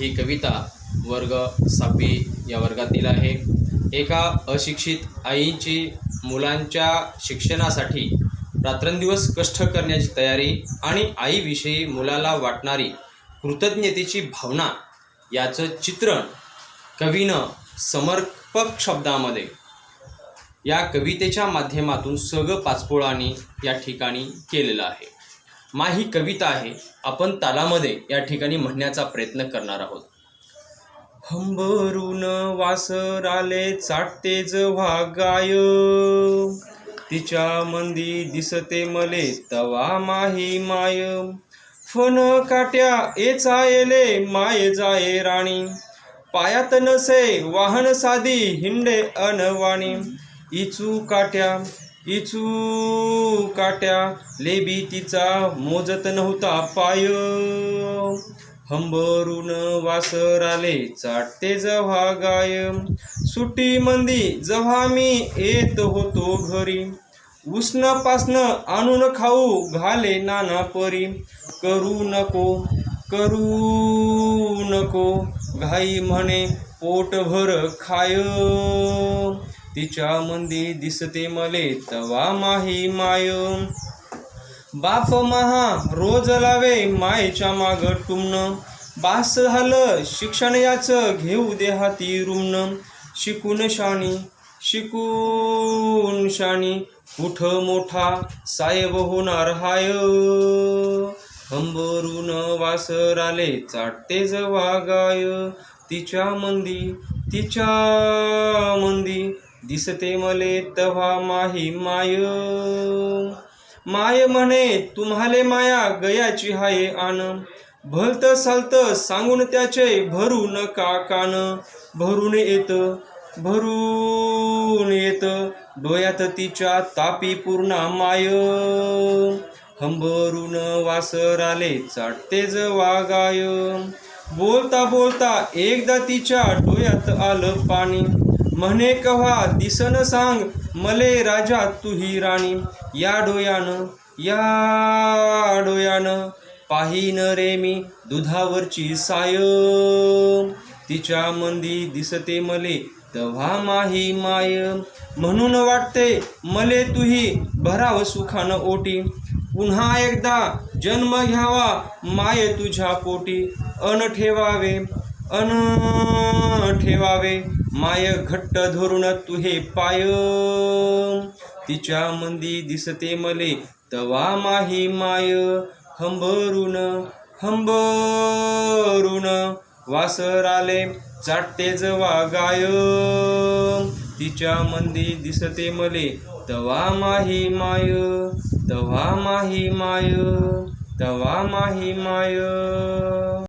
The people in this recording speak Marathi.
ही कविता वर्ग 6वी या वर्गातील आहे। एका अशिक्षित आईची मुलांच्या शिक्षणासाठी रात्रंदिवस कष्ट करण्याची तयारी आणि आईविषयी मुलाला वाटणारी कृतज्ञतेची भावना याचं चित्रण कवीनं समर्पक शब्दामध्ये या कवितेच्या माध्यमातून सगळं पाचपोळांनी या ठिकाणी केलेलं आहे। ही कविता आहे, आपण तालामध्ये या ठिकाणी म्हणण्याचा प्रयत्न करणार आहोत। हंबरून वासराले चाटते जेव्हा गाय, तिच्या मंदी दिसते मले तवा माही माय। फन काट्या एचायले माय जाये राणी, पायात नसे वाहन साधी हिंडे अनवाणी। इचू काट्या लेबी तिचा मोजत नव्हता पाय, हंबरून वासराले चाटते जेव्हा गाय। सुट्टी मंदी जेव्हा मी येत होतो घरी, उष्ण पासन आणून खाऊ घाले नाना परी। करू नको घाई म्हणे पोटभर खाय, तिच्या मंदी दिसते मले तवा माही माय। बाप महा रोज लावे मायेच्या माग टुमणं, बास झालं शिक्षण याचं घेऊ दे हाती रुमणं। शिकून शाणी कुठं मोठा साहेब होणार हाय, हंबरून वासराले चाटते जेव्हा गाय। तिच्या मंदी दिसते मले तव्हा माही माय। माय म्हणे तुम्हाले माया गयाची हाये आन, भलत सालत सांगून त्याचे भरू नका कान। भरून येत डोळ्यात तिच्या तापी पूर्णा माय, हंबरून वासराले चाटते जेव्हा गाय। बोलता बोलता एकदा तिच्या डोळ्यात आलं पाणी, म्हणे कव्हा दिसन सांग मले राजा तुही राणी। या डोयानं पाहीन रे मी दुधावरची साय, तिच्या मंदी दिसते मले तव्हा माही माय। म्हणून वाटते मले तुही भराव सुखानं ओटी, पुन्हा एकदा जन्म घ्यावा माय तुझ्या पोटी। अन ठेवावे माय घट्ट धरून तुहे पाय, तिच्या मंदी दिसते मले तवा माही माय। हंबरून वासराले चाटते जेव्हा गाय, तिच्या मंदी दिसते मले तवा माही माय, तवा माही माय।